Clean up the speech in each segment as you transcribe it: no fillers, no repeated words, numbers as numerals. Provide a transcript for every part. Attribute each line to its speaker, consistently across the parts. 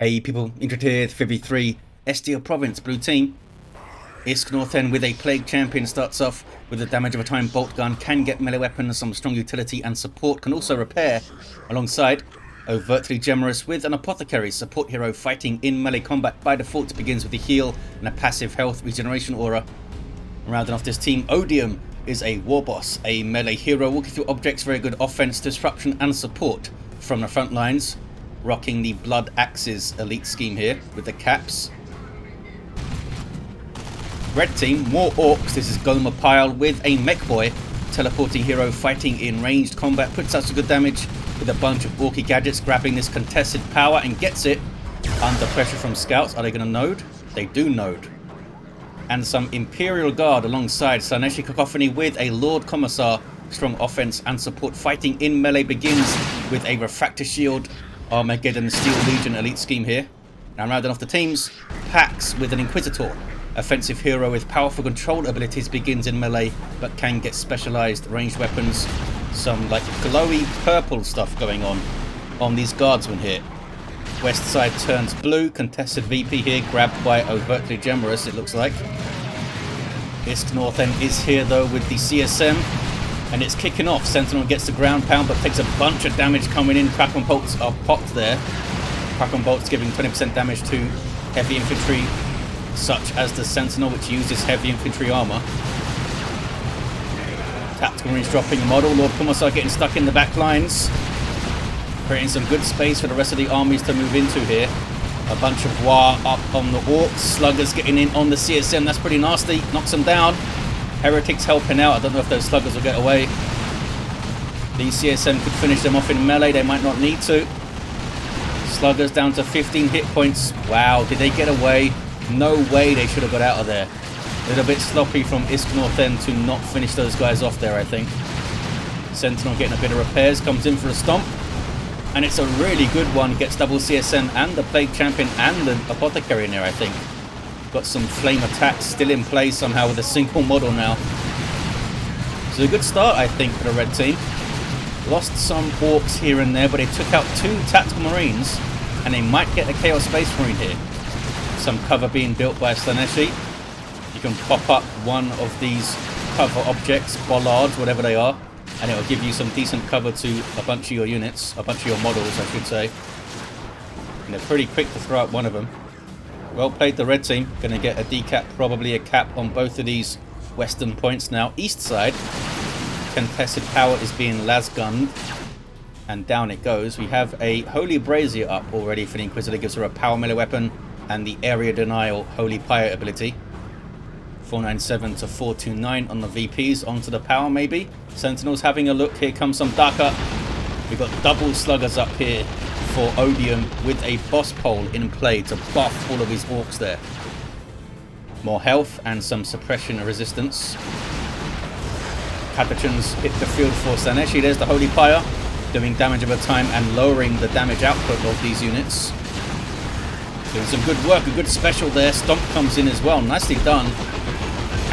Speaker 1: Hey people, Inquisitor 53, Estia Province, blue team. IskNorthen with a Plague Champion starts off with the damage of a time bolt gun, can get melee weapons, some strong utility and support, can also repair. Alongside, Overtly Gemerous with an Apothecary, support hero fighting in melee combat by default, begins with a heal and a passive health regeneration aura. Rounding off this team, Odium is a Warboss, a melee hero walking through objects, very good offense, disruption and support from the front lines. Rocking the Blood Axes elite scheme here with the caps. Red team, more Orks. This is Gomer Pyle with a Mekboy, teleporting hero fighting in ranged combat. Puts out some good damage with a bunch of orky gadgets, grabbing this contested power and gets it under pressure from scouts. Are they going to node? They do node. And some Imperial guard alongside Slanneshi Cacophony with a Lord Commissar. Strong offense and support fighting in melee, begins with a Refractor Shield. Armageddon Steel Legion elite scheme here. Now rounding off the teams, Pax with an Inquisitor. Offensive hero with powerful control abilities, begins in melee but can get specialized ranged weapons. Some like glowy purple stuff going on these guardsmen here. West side turns blue, contested VP here, grabbed by Overtly Gemerous it looks like. IskNorthen is here though with the CSM. And it's kicking off. Sentinel gets the ground pound but takes a bunch of damage coming in. Crackle bolts are popped there. Crackle bolts giving 20% damage to heavy infantry such as the Sentinel, which uses heavy infantry armor. Tactical Marines dropping a model. Lord Commissar getting stuck in the back lines, creating some good space for the rest of the armies to move into here. A bunch of War up on the Orks. Sluggers getting in on the CSM. That's pretty nasty. Knocks them down. Heretics helping out. I don't know if those sluggers will get away. The CSM could finish them off in melee. They might not need to. Sluggers down to 15 hit points. Wow, did they get away? No way they should have got out of there. A little bit sloppy from IskNorthen to not finish those guys off there, I think. Sentinel getting a bit of repairs. Comes in for a stomp. And it's a really good one. Gets double CSM and the Plague Champion and the Apothecary in there, I think. Got some flame attacks still in play somehow with a single model now. So a good start, I think, for the red team. Lost some Orks here and there, but they took out 2 tactical marines, and they might get a Chaos Space Marine here. Some cover being built by Slanneshi. You can pop up one of these cover objects, bollards, whatever they are, and it will give you some decent cover to a bunch of your units, a bunch of your models, I should say. And they're pretty quick to throw out one of them. Well played, the red team. Going to get a decap, probably a cap on both of these western points now. East side, contested power is being lasgunned. And down it goes. We have a Holy Brazier up already for the Inquisitor. Gives her a power melee weapon and the area denial Holy Pyre ability. 497 to 429 on the VPs. Onto the power maybe. Sentinels having a look. Here comes some Daka. We've got double sluggers up here for Odium with a boss pole in play to buff all of his Orks there. More health and some suppression and resistance. Capuchins hit the field for Slaaneshi. There's the Holy Pyre, doing damage over time and lowering the damage output of these units. Doing some good work, a good special there. Stomp comes in as well, nicely done.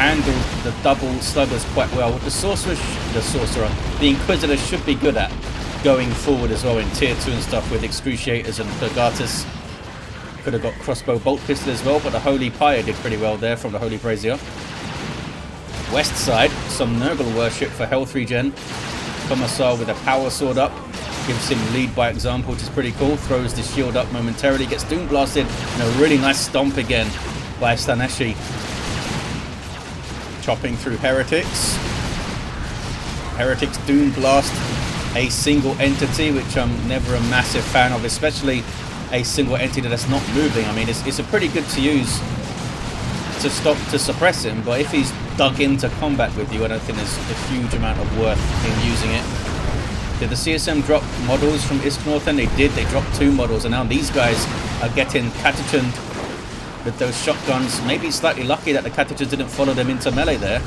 Speaker 1: Handled the double sluggers quite well. The Sorcerer, the Inquisitor should be good at going forward as well in tier 2 and stuff with Excruciators and Purgatus. Could have got crossbow bolt pistol as well, but the Holy Pyre did pretty well there from the Holy Brazier. West side, some Nurgle worship for health regen. Commissar with a power sword up, gives him lead by example, which is pretty cool. Throws the shield up momentarily, gets doom blasted, and a really nice stomp again by Slanneshi. Chopping through heretics. Heretics doom blast a single entity, which I'm never a massive fan of, especially a single entity that's not moving. I mean, it's a pretty good to use to suppress him, but if he's dug into combat with you, I don't think there's a huge amount of worth in using it. Did the CSM drop models from IskNorthen? They did. They dropped 2 models, and now these guys are getting catechuned with those shotguns. Maybe slightly lucky that the catechins didn't follow them into melee there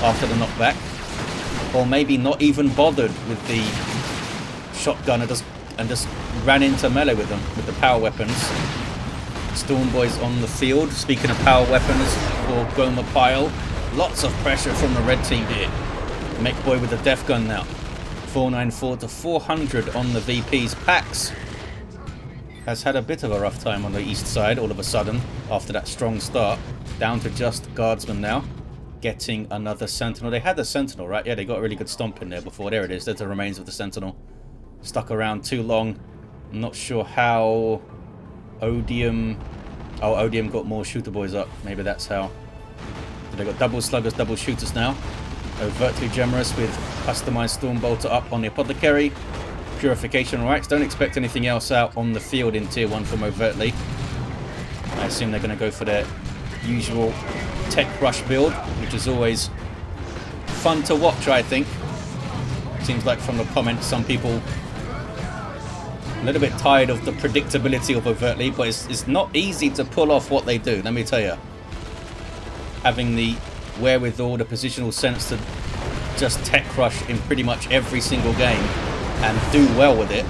Speaker 1: after the knockback. Or maybe not even bothered with the shotgun and just ran into melee with them, with the power weapons. Storm Boys on the field. Speaking of power weapons for Gomer Pyle, lots of pressure from the red team here. Mekboy with the death gun now. 494 to 400 on the VP's packs. has had a bit of a rough time on the east side all of a sudden after that strong start. Down to just guardsmen now. Getting another sentinel. They had the sentinel, right? Yeah, they got a really good stomp in there before. There it is. There's the remains of the sentinel. Stuck around too long. I'm not sure how Odium... Oh, Odium got more shooter boys up. Maybe that's how. So they got double sluggers, double shooters now. Overtly Gemerous with customized Stormbolter up on the Apothecary. Purification rights. Don't expect anything else out on the field in Tier 1 from Overtly. I assume they're going to go for their usual tech rush build, which is always fun to watch, I think. Seems like from the comments, some people a little bit tired of the predictability of Overtly, but it's not easy to pull off what they do, let me tell you. Having the wherewithal, the positional sense to just tech rush in pretty much every single game and do well with it.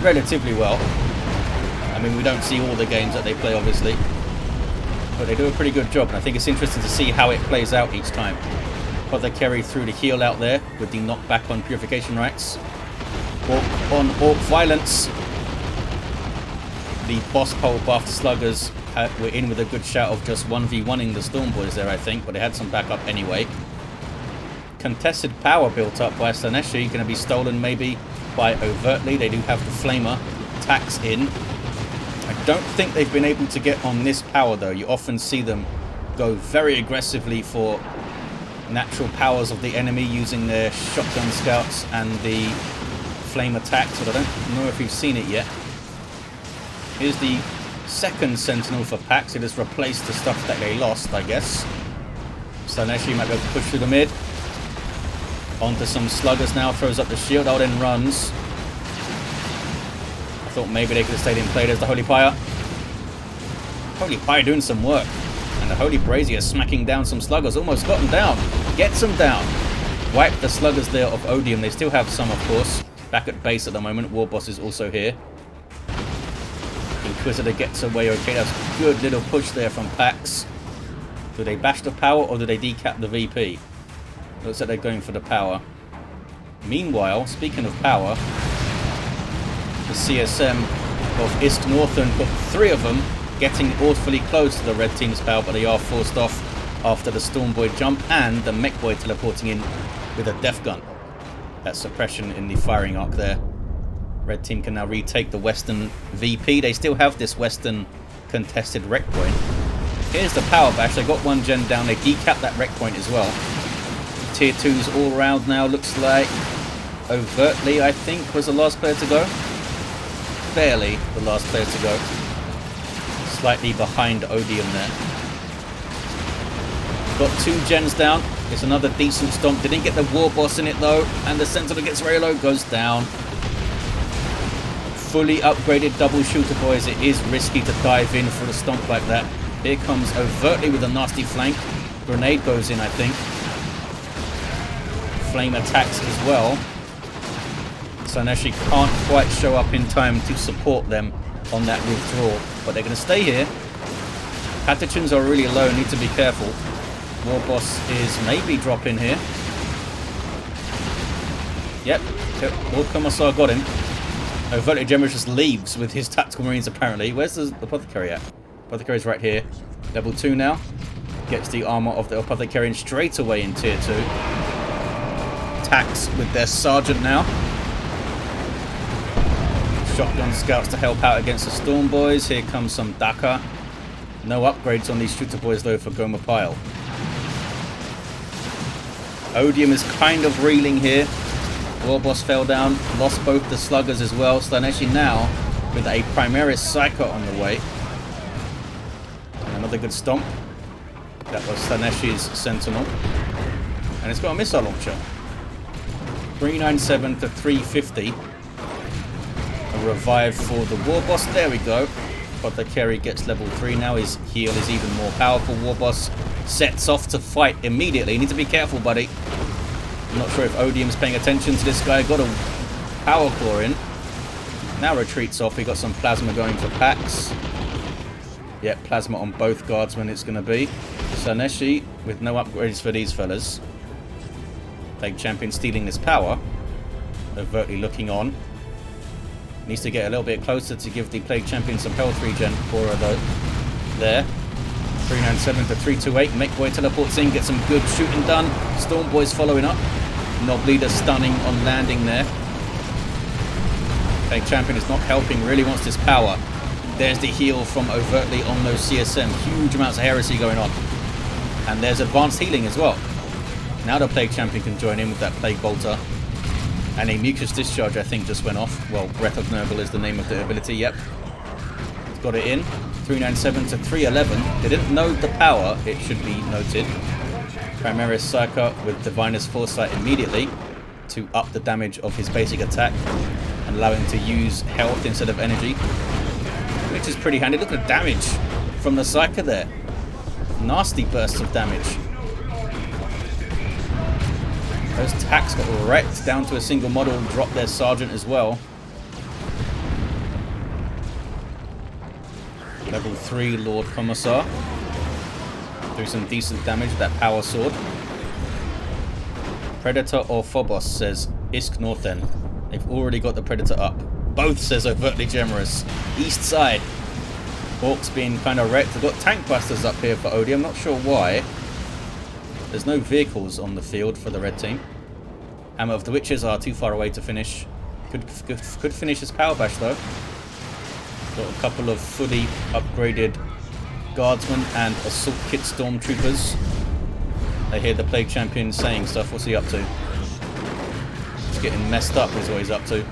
Speaker 1: Relatively well. I mean, we don't see all the games that they play, obviously. But they do a pretty good job, and I think it's interesting to see how it plays out each time. Apothecary through the heal out there with the knockback on Purification Rights. Orc on Orc Violence. The boss pole buffed sluggers were in with a good shout of just 1v1ing the Storm Boys there, I think, but they had some backup anyway. Contested power built up by Slanneshi, going to be stolen maybe by Overtly. They do have the Flamer tax in. I don't think they've been able to get on this power though. You often see them go very aggressively for natural powers of the enemy using their shotgun scouts and the flame attacks, but I don't know if we've seen it yet. Here's the second sentinel for Pax. It has replaced the stuff that they lost, I guess. Slanneshi might be able to push through the mid. Onto some sluggers now, throws up the shield, oh, then runs. I thought maybe they could have stayed in play. There's the Holy Pyre. Holy Pyre doing some work. And the Holy Brazier smacking down some sluggers. Almost got them down. Gets them down. Wipe the sluggers there of Odium. They still have some, of course. Back at base at the moment. Warboss is also here. Inquisitor gets away okay. That's a good little push there from Pax. Do they bash the power or do they decap the VP? Looks like they're going for the power. Meanwhile, speaking of power, the CSM of IskNorthen got 3 of them getting awfully close to the red team's power, but they are forced off after the Stormboy jump and the Mekboy teleporting in with a death gun. That suppression in the firing arc there. Red team can now retake the western VP. They still have this western contested wreck point. Here's the power bash. They got 1 gen down. They decapped that wreck point as well. Tier 2s all around now, looks like. Overtly, I think, was the last player to go. Barely the last player to go. Slightly behind Odium there. Got 2 gens down. It's another decent stomp. Didn't get the Warboss in it though. And the Sentinel gets very low, goes down. Fully upgraded double shooter boys. It is risky to dive in for a stomp like that. Here comes Overtly with a nasty flank. Grenade goes in, I think. Flame attacks as well. Slaaneshi can't quite show up in time to support them on that withdrawal, but they're going to stay here. Pathogens are really low, need to be careful. Warboss is maybe dropping here. Yep, Lord Commissar got him. Overtly Gemerous just leaves with his tactical marines apparently. Where's the Apothecary at? Apothecary's right here. Level 2 now. Gets the armor of the Apothecary straight away in tier 2. Attacks with their sergeant now. Shotgun scouts to help out against the Storm Boys. Here comes some Daka. No upgrades on these shooter boys though for Gomer Pyle. Odium is kind of reeling here. Warboss fell down. Lost both the sluggers as well. Slaaneshi now with a Primaris Psyker on the way. Another good stomp. That was Slaneshi's Sentinel. And it's got a missile launcher. 397 to 350. A revive for the Warboss. There we go. Apothecary gets level 3 now. His heal is even more powerful. Warboss sets off to fight immediately. You need to be careful, buddy. I'm not sure if Odium's paying attention to this guy. Got a power claw in. Now retreats off. He got some plasma going for Pax. Yep, plasma on both guardsmen it's going to be. Slaaneshi with no upgrades for these fellas. Plague Champion stealing this power. Overtly looking on. Needs to get a little bit closer to give the Plague Champion some health regen. Aura though. There. 397 to 328. Mekboy teleports in, gets some good shooting done. Stormboy's following up. Nob Leader stunning on landing there. Plague Champion is not helping, really wants this power. There's the heal from Overtly on those CSM. Huge amounts of heresy going on. And there's advanced healing as well. Now the Plague Champion can join in with that Plague Bolter. And a Mucus Discharge, I think, just went off. Well, Breath of Nurgle is the name of the ability, yep. It's got it in. 397 to 311. Didn't know the power, it should be noted. Gemerous Psyker with Diviner's Foresight immediately to up the damage of his basic attack and allow him to use health instead of energy, which is pretty handy. Look at the damage from the Psyker there. Nasty bursts of damage. Those attacks got wrecked down to a single model, dropped their Sergeant as well. Level 3 Lord Commissar. Do some decent damage with that power sword. Predator or Phobos, says IskNorthen. They've already got the Predator up. Both, says Overtly Gemerous. East side. Orks being kind of wrecked. They've got tank busters up here for Odium. Not sure why. There's no vehicles on the field for the red team. Hammer of the Witches are too far away to finish. Could finish his power bash though. Got a couple of fully upgraded Guardsmen and Assault Kit Stormtroopers. They hear the Plague Champion saying stuff. What's he up to? He's getting messed up is what he's up to.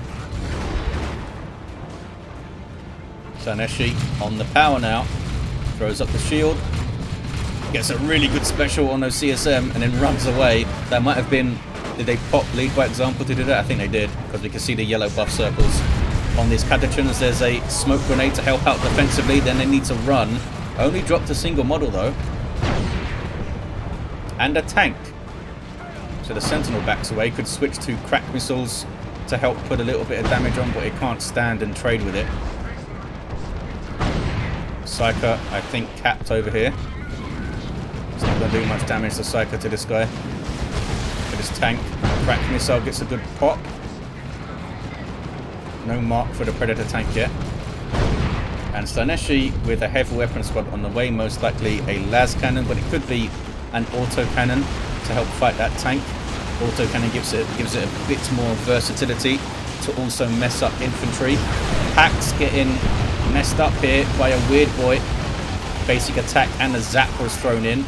Speaker 1: Slanneshi on the power now. Throws up the shield. Gets a really good special on those CSM and then runs away. That might have been... Did they pop lead by example to do that? I think they did, because we can see the yellow buff circles. On these Catachans, there's a smoke grenade to help out defensively. Then they need to run. Only dropped a single model though. And a tank. So the Sentinel backs away. Could switch to crack missiles to help put a little bit of damage on, but it can't stand and trade with it. Psyker, I think, capped over here. It's not going to do much damage to Psyker to this guy. But this tank, crack missile gets a good pop. No mark for the Predator tank yet. And Slaaneshi with a heavy weapon squad on the way, most likely a las cannon, but it could be an auto cannon to help fight that tank. Auto cannon gives it a bit more versatility to also mess up infantry. Packs getting messed up here by a weird boy. Basic attack and a zap was thrown in.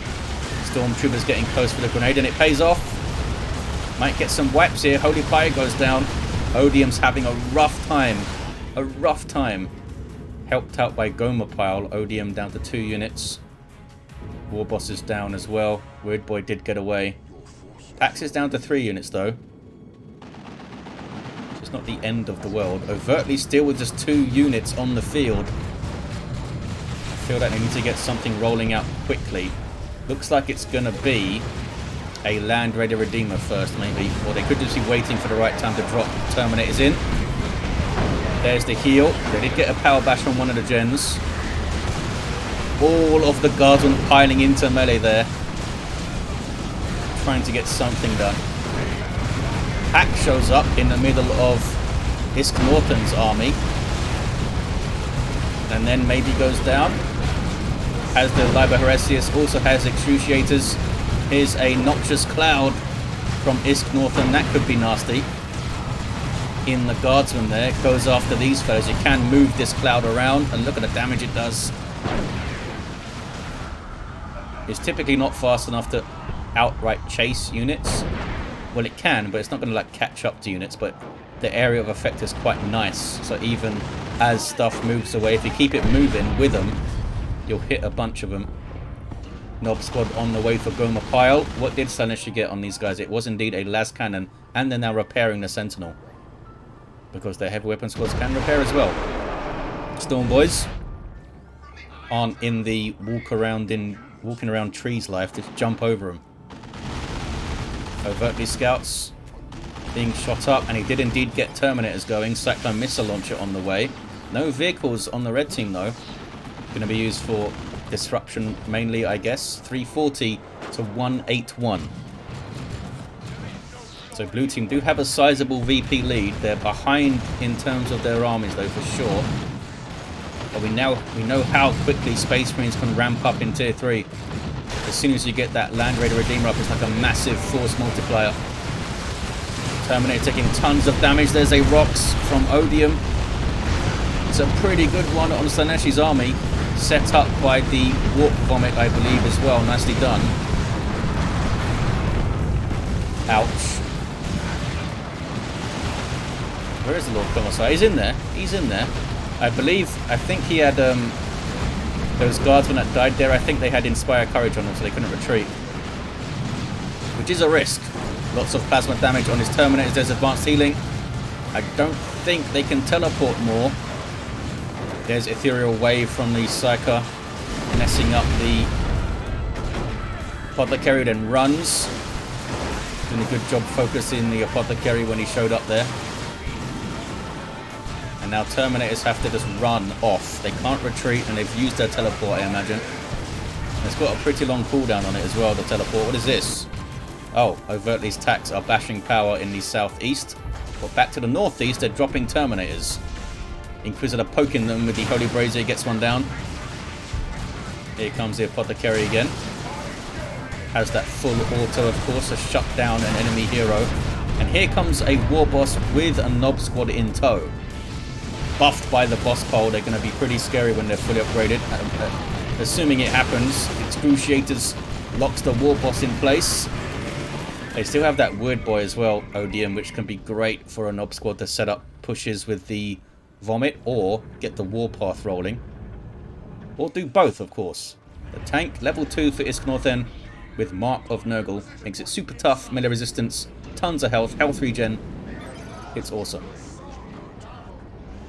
Speaker 1: Stormtroopers getting close for the grenade and it pays off. Might get some wipes here. Holy Fire goes down. Odium's having a rough time. A rough time. Helped out by Gomer Pyle. Odium down to 2 units. Warboss is down as well. Weird Boy did get away. Pax is down to 3 units though. So it's not the end of the world. Overtly still with just 2 units on the field. I feel that they need to get something rolling out quickly. Looks like it's going to be a Land Raider Redeemer first maybe. Or they could just be waiting for the right time to drop Terminators in. There's the heal. They did get a power bash on one of the gens. All of the Guardsmen piling into melee there. Trying to get something done. Pack shows up in the middle of IskNorthen's army. And then maybe goes down. Has the Liber Heresius, also has Excruciators. Here's a Noxious Cloud from IskNorthen. That could be nasty. In the Guardsman there, goes after these fellas. You can move this cloud around and look at the damage it does. It's typically not fast enough to outright chase units. Well, it can, but it's not going to like catch up to units, but the area of effect is quite nice. So even as stuff moves away, if you keep it moving with them, you'll hit a bunch of them. Nob squad on the way for Gomer Pyle. What did Slanneshi get on these guys? It was indeed a las cannon, and they're now repairing the Sentinel. Because their heavy weapon squads can repair as well. Storm Boys aren't in the walking around trees life, just jump over them. Overtly Scouts being shot up, and he did indeed get Terminators going. Cyclone Missile Launcher on the way. No vehicles on the red team though. Going to be used for disruption mainly, I guess. 340 to 181. So blue team do have a sizable VP lead. They're behind in terms of their armies though, for sure. But we know how quickly Space Marines can ramp up in tier 3. As soon as you get that Land Raider Redeemer up, it's like a massive force multiplier. Terminator taking tons of damage. There's a Rocks from Odium. It's a pretty good one on Slaneshi's army. Set up by the Warp Vomit, I believe, as well. Nicely done. Ouch. Where is the Lord Commissar? He's in there. He's in there. I think he had those guardsmen that died there. I think they had Inspire Courage on them, so they couldn't retreat. Which is a risk. Lots of plasma damage on his Terminators. There's advanced healing. I don't think they can teleport more. There's Ethereal Wave from the Psyker, messing up the Apothecary, then runs. Doing a good job focusing the Apothecary when he showed up there. And now Terminators have to just run off. They can't retreat, and they've used their teleport, I imagine. It's got a pretty long cooldown on it as well, the teleport. What is this? Oh, Overtly's attacks are bashing power in the southeast. But back to the northeast, they're dropping Terminators. Inquisitor poking them with the Holy Brazier, gets one down. Here comes the Apothecary again. Has that full auto, of course, to shut down an enemy hero. And here comes a Warboss with a Nob Squad in tow. Buffed by the boss pole, they're going to be pretty scary when they're fully upgraded. Assuming it happens, Excruciators locks the Warboss in place. They still have that Word Boy as well, Odium, which can be great for a Nob Squad to set up pushes with the Vomit, or get the Warpath rolling. Or do both, of course. The tank, level 2 for IskNorthen, with Mark of Nurgle. Makes it super tough, melee resistance, tons of health, health regen. It's awesome.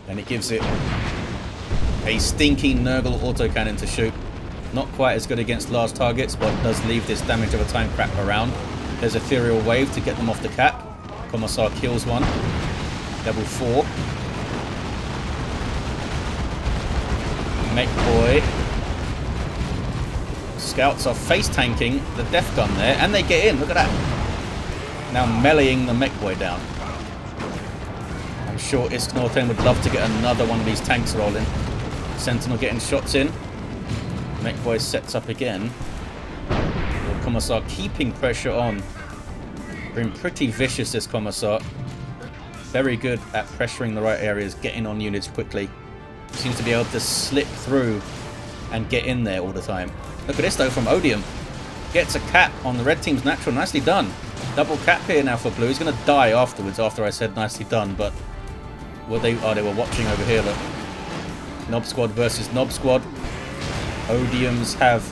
Speaker 1: And it gives it a stinky Nurgle autocannon to shoot. Not quite as good against large targets, but does leave this damage over time crap around. There's Ethereal Wave to get them off the cap. Commissar kills one. Level 4. Mekboy. Scouts are face tanking the death gun there, and they get in. Look at that. Now meleeing the Mekboy down. I'm sure IskNorthen would love to get another one of these tanks rolling. Sentinel getting shots in. Mekboy sets up again. Lord Commissar keeping pressure on. Been pretty vicious, this Commissar. Very good at pressuring the right areas, getting on units quickly. Seems to be able to slip through and get in there all the time. Look at this though from Odium. Gets a cap on the red team's natural. Nicely done. Double cap here now for blue. He's going to die afterwards after I said nicely done, but they were watching over here. Look. Nob Squad versus Nob Squad. Odiums have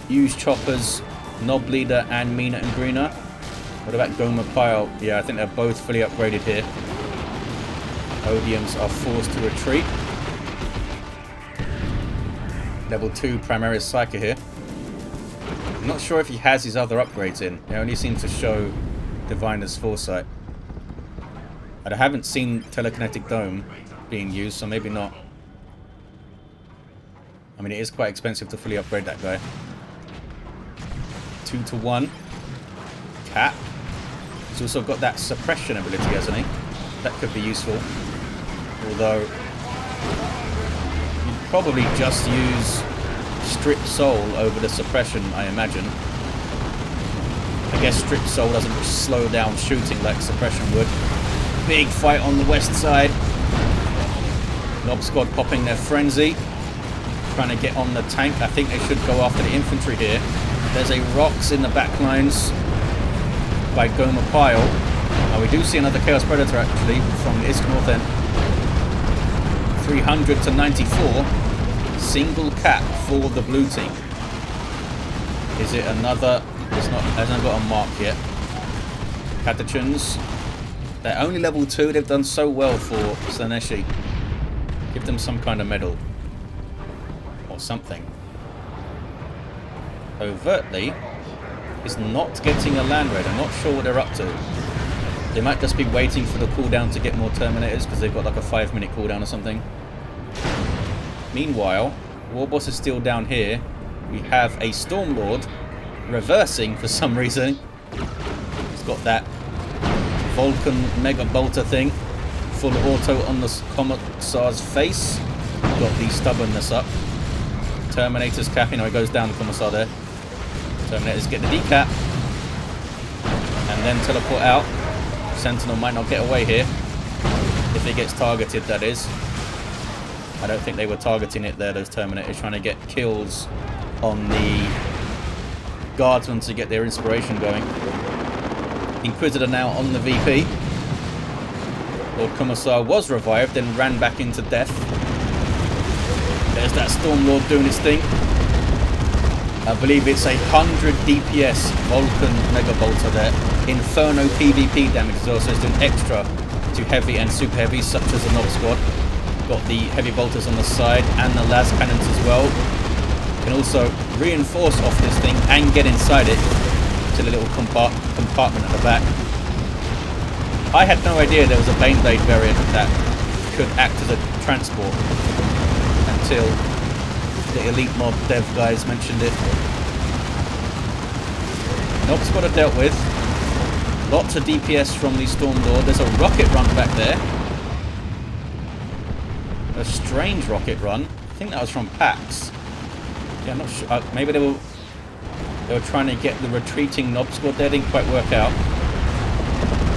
Speaker 1: huge choppers, Nob Leader and Mina and Greener. What about Gomer Pyle? Yeah, I think they're both fully upgraded here. Odiums are forced to retreat. Level 2 Primaris Psyker here. I'm not sure if he has his other upgrades in. They only seem to show Diviner's Foresight. But I haven't seen Telekinetic Dome being used, so maybe not. I mean, it is quite expensive to fully upgrade that guy. 2 to 1. Cap. He's also got that suppression ability, hasn't he? That could be useful. Although probably just use Strip Soul over the suppression, I imagine. I guess Strip Soul doesn't slow down shooting like suppression would. Big fight on the west side. Nob Squad popping their frenzy. Trying to get on the tank. I think they should go after the infantry here. There's a Rocks in the back lines by Gomer Pyle. Now we do see another Chaos Predator actually from IskNorthen. 300 to 94. Single cap for the blue team. Is it another? It's not. Hasn't got a mark yet. Catachans. They're only level 2. They've done so well for Slanneshi. Give them some kind of medal or something. Overtly is not getting a land raid. I'm not sure what they're up to. They might just be waiting for the cooldown to get more Terminators because they've got like a 5-minute cooldown or something. Meanwhile, Warboss is still down here. We have a Stormlord reversing for some reason. He's got that Vulcan Mega Bolter thing. Full auto on the Commissar's face. Got the stubbornness up. Terminator's capping. Oh, he goes down, the Commissar there. Terminators get the decap. And then teleport out. Sentinel might not get away here. If he gets targeted, that is. I don't think they were targeting it there, those Terminators, trying to get kills on the Guardsmen to get their inspiration going. Inquisitor now on the VP. Lord Commissar was revived, then ran back into death. There's that Stormlord doing his thing. I believe it's 100 DPS Vulcan Mega Bolter there. Inferno PvP damage as well, so it's doing extra to heavy and super heavy, such as the Nob Squad. Got the heavy bolters on the side and the las cannons as well. Can also reinforce off this thing and get inside it to the little compartment at the back. I had no idea there was a Baneblade variant that could act as a transport until the Elite Mod dev guys mentioned it. Nob Squad are dealt with. Lots of DPS from the Stormlord. There's a rocket run back there. A strange rocket run. I think that was from PAX. Yeah, I'm not sure. Maybe they were trying to get the retreating Nob Squad there. Didn't quite work out.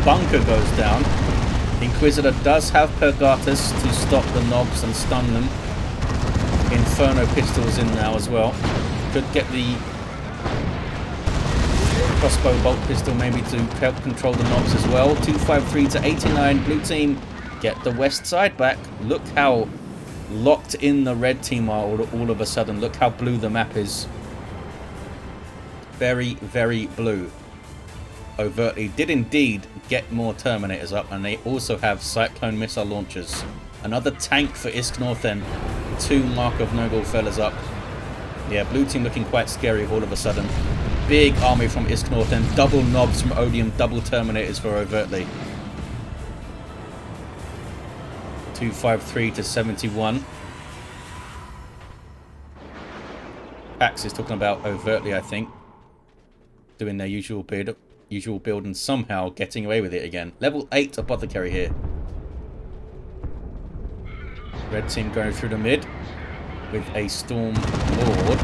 Speaker 1: Bunker goes down. Inquisitor does have Purgatus to stop the Nobs and stun them. Inferno pistols in now as well. Could get the crossbow bolt pistol maybe to help control the Nobs as well. 253 to 89. Blue team get the west side back. Look how locked in the red team are all of a sudden. Look how blue the map is. Very, very blue. Overtly did indeed get more Terminators up, and they also have Cyclone missile launchers. Another tank for IskNorthen. 2 Mark of Nogel fellas up. Yeah, blue team looking quite scary all of a sudden. Big army from IskNorthen. Double Nobs from Odium. Double Terminators for Overtly. 253 to 71. Pax is talking about Overtly, I think. Doing their usual build and somehow getting away with it again. Level 8 Apothecary here. Red team going through the mid with a Storm Lord.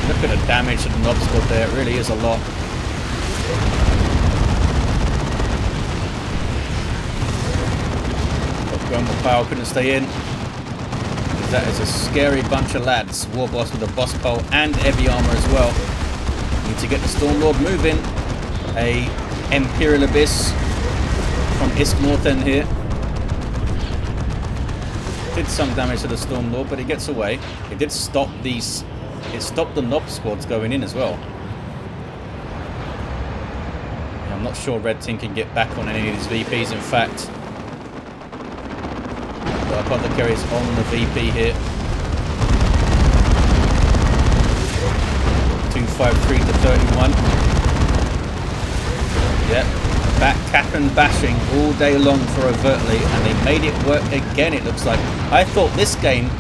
Speaker 1: Look at the damage to the Nob Squad there. It really is a lot. Gomer Pyle couldn't stay in. That is a scary bunch of lads. Warboss with a boss pole and heavy armor as well. Need to get the Stormlord moving. A Imperial Abyss from IskNorthen here. Did some damage to the Stormlord, but it gets away. It did stop these. It stopped the Nob Squads going in as well. I'm not sure Red Team can get back on any of these VPs. In fact, the Apothecary is on the VP here. 253 to 31. Yep. Back cap and bashing all day long for Overtly, and they made it work again, it looks like. I thought this game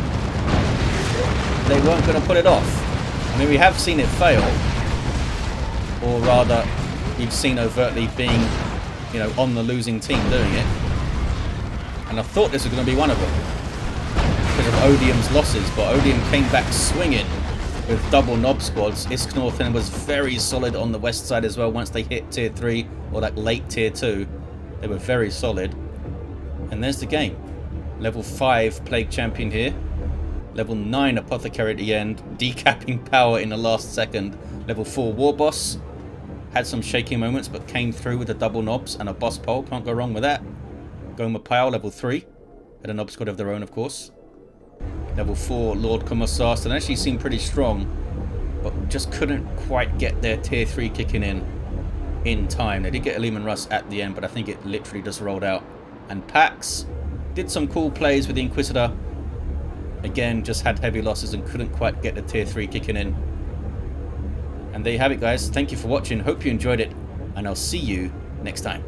Speaker 1: they weren't going to put it off. I mean, we have seen it fail, or rather you've seen Overtly being, you know, on the losing team doing it, and I thought this was going to be one of them because of Odium's losses, but Odium came back swinging with double Nob Squads. IskNorthen was very solid on the west side as well. Once they hit tier 3 or like late tier 2, they were very solid. And there's the game. Level 5 Plague Champion here. Level 9 Apothecary at the end, decapping power in the last second. Level 4 Warboss. Had some shaky moments but came through with the double Nobs and a boss pole. Can't go wrong with that. Gomer Pyle, level 3. Had a Nob Squad of their own, of course. Level 4 Lord Commissar. Slanneshi seemed pretty strong, but just couldn't quite get their tier 3 kicking in time. They did get a Lehman Russ at the end, but I think it literally just rolled out. And Pax did some cool plays with the Inquisitor. Again, just had heavy losses and couldn't quite get the tier 3 kicking in. And there you have it, guys. Thank you for watching. Hope you enjoyed it, and I'll see you next time.